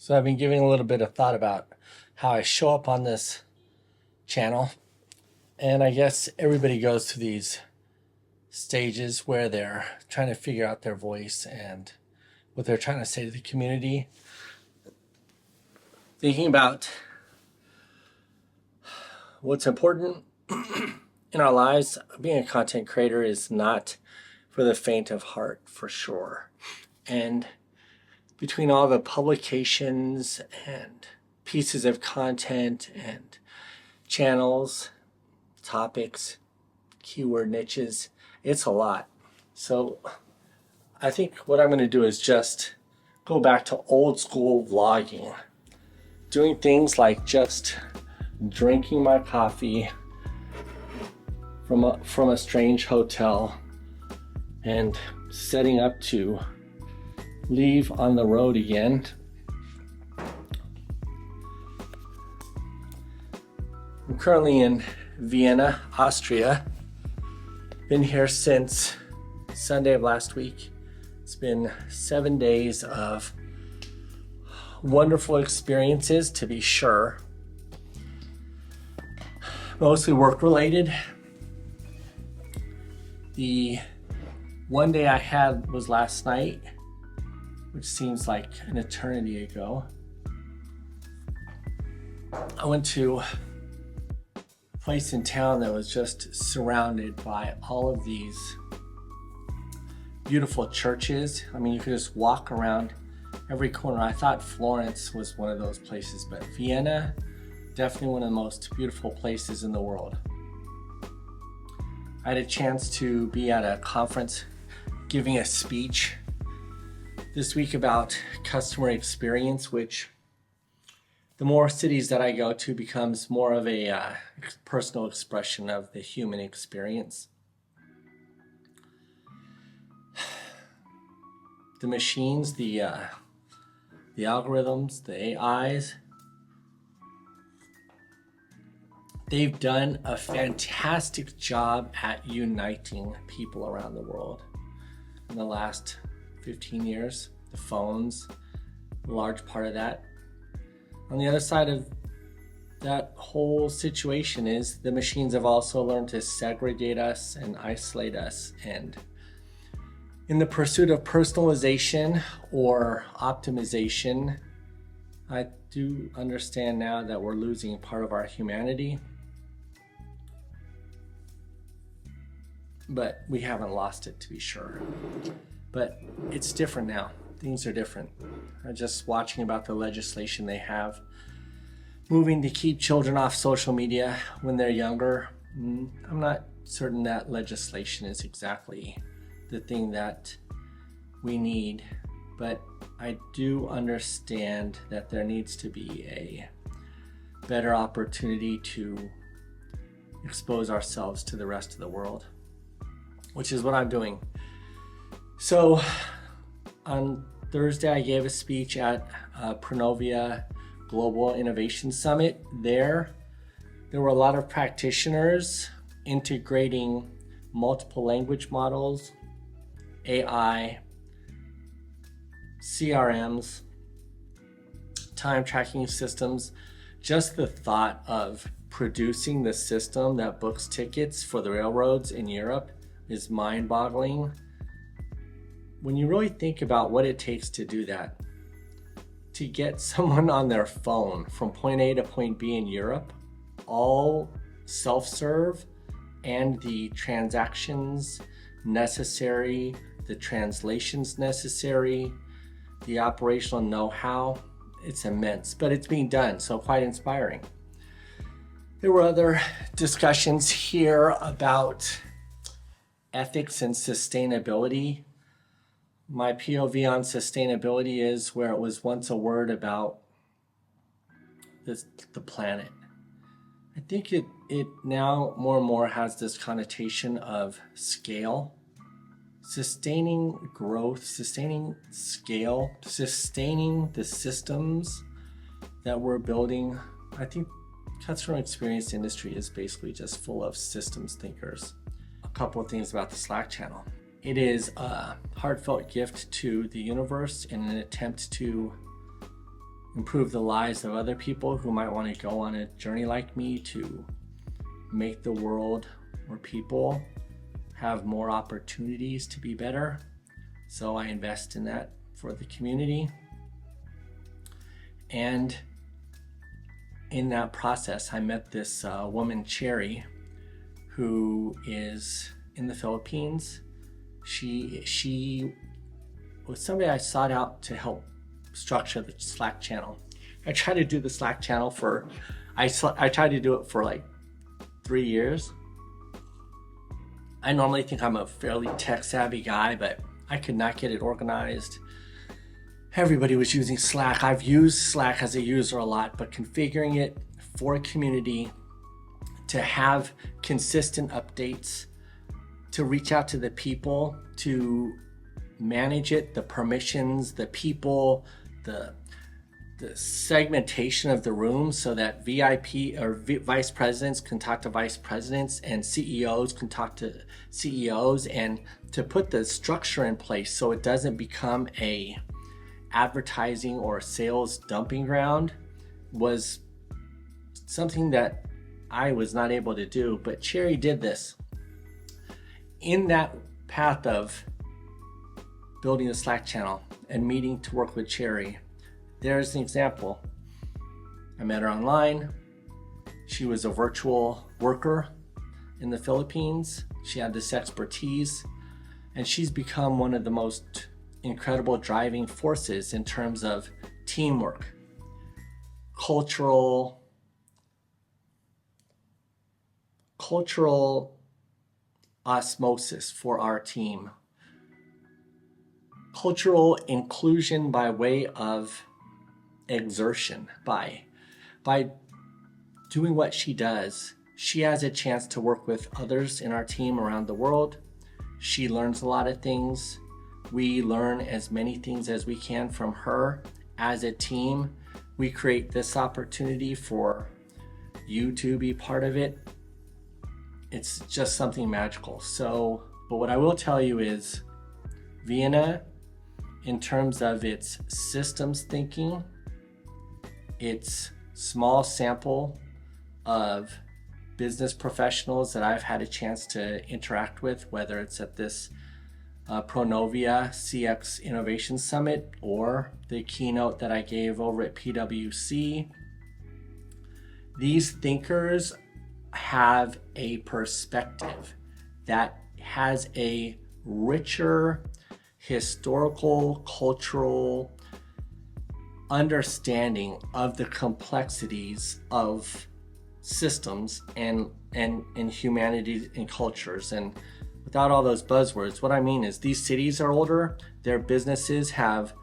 So I've been giving a little bit of thought about how I show up on this channel. And I guess everybody goes through these stages where they're trying to figure out their voice and what they're trying to say to the community. Thinking about what's important in our lives. Being a content creator is not for the faint of heart, for sure. And between all the publications and pieces of content and channels, topics, keyword niches, it's a lot. So I think what I'm going to do is just go back to old school vlogging, doing things like just drinking my coffee from a strange hotel and setting up to leave on the road again. I'm currently in Vienna, Austria. Been here since Sunday of last week. It's been 7 days of wonderful experiences, to be sure. Mostly work related. The one day I had was last night, which seems like an eternity ago. I went to a place in town that was just surrounded by all of these beautiful churches. I mean, you could just walk around every corner. I thought Florence was one of those places, but Vienna, definitely one of the most beautiful places in the world. I had a chance to be at a conference giving a speech this week about customer experience, which the more cities that I go to becomes more of a personal expression of the human experience. The machines, the algorithms, the AIs, they've done a fantastic job at uniting people around the world in the last 15 years. The phones, a large part of that. On the other side of that whole situation is the machines have also learned to segregate us and isolate us. And in the pursuit of personalization or optimization, I do understand now that we're losing part of our humanity. But we haven't lost it, to be sure. But it's different now. Things are different. I'm just watching about the legislation they have moving to keep children off social media when they're younger. I'm not certain that legislation is exactly the thing that we need, but I do understand that there needs to be a better opportunity to expose ourselves to the rest of the world, which is what I'm doing. So on Thursday, I gave a speech at Pronovia Global Innovation Summit. There were a lot of practitioners integrating multiple language models, AI, CRMs, time tracking systems. Just the thought of producing the system that books tickets for the railroads in Europe is mind-boggling. When you really think about what it takes to do that, to get someone on their phone from point A to point B in Europe, all self-serve, and the transactions necessary, the translations necessary, the operational know-how, it's immense, but it's being done, so quite inspiring. There were other discussions here about ethics and sustainability. My POV on sustainability is where it was once a word about the planet. I think it now more and more has this connotation of scale. Sustaining growth, sustaining scale, sustaining the systems that we're building. I think customer experience industry is basically just full of systems thinkers. A couple of things about the Slack channel. It is a heartfelt gift to the universe in an attempt to improve the lives of other people who might want to go on a journey like me to make the world where people have more opportunities to be better. So I invest in that for the community. And in that process, I met this woman, Cherry, who is in the Philippines. She was somebody I sought out to help structure the Slack channel. I tried to do the Slack channel I tried to do it for like 3 years. I normally think I'm a fairly tech savvy guy, but I could not get it organized. Everybody was using Slack. I've used Slack as a user a lot, but configuring it for a community to have consistent updates, to reach out to the people, to manage it, the permissions, the people, the segmentation of the room so that VIP or vice presidents can talk to vice presidents and CEOs can talk to CEOs, and to put the structure in place so it doesn't become a advertising or sales dumping ground was something that I was not able to do, but Cherry did this. In that path of building a Slack channel and meeting to work with Cherry, there's an example. I met her online. She was a virtual worker in the Philippines. She had this expertise, and she's become one of the most incredible driving forces in terms of teamwork, cultural osmosis for our team, cultural inclusion by way of exertion. By doing what she does, she has a chance to work with others in our team around the world. She learns a lot of things. We learn as many things as we can from her. As a team, we create this opportunity for you to be part of it. It's just something magical. So, but what I will tell you is Vienna, in terms of its systems thinking, its small sample of business professionals that I've had a chance to interact with, whether it's at this Pronovia CX Innovation Summit or the keynote that I gave over at PwC. These thinkers have a perspective that has a richer historical, cultural understanding of the complexities of systems and humanity and cultures. And without all those buzzwords, what I mean is these cities are older, their businesses have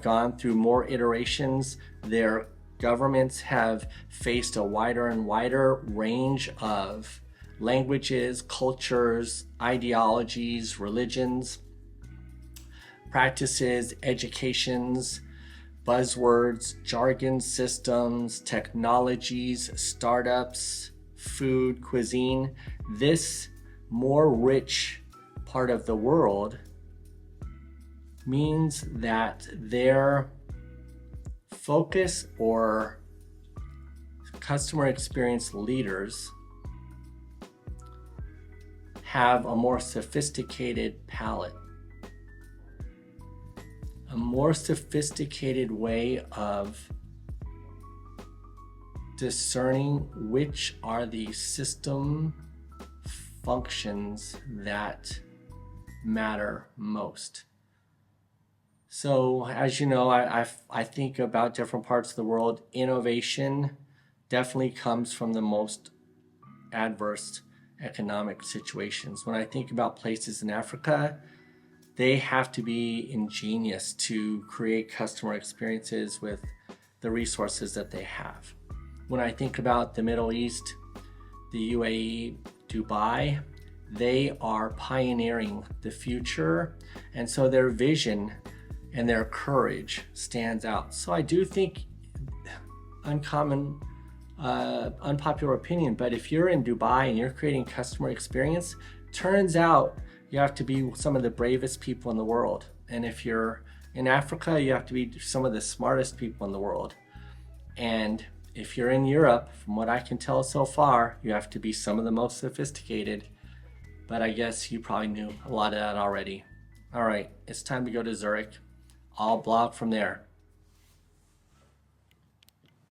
gone through more iterations, their governments have faced a wider and wider range of languages, cultures, ideologies, religions, practices, educations, buzzwords, jargon systems, technologies, startups, food, cuisine. This more rich part of the world means that their focus or customer experience leaders have a more sophisticated palette, a more sophisticated way of discerning which are the system functions that matter most. So as you know, I think about different parts of the world. Innovation definitely comes from the most adverse economic situations. When I think about places in Africa, they have to be ingenious to create customer experiences with the resources that they have. When I think about the Middle East, the UAE, Dubai, they are pioneering the future, and so their vision and their courage stands out. So I do think, unpopular opinion, but if you're in Dubai and you're creating customer experience, turns out you have to be some of the bravest people in the world. And if you're In Africa, you have to be some of the smartest people in the world. And if you're in Europe, from what I can tell so far, you have to be some of the most sophisticated. But I guess you probably knew a lot of that already. All right, it's time to go to Zurich. I'll blog from there.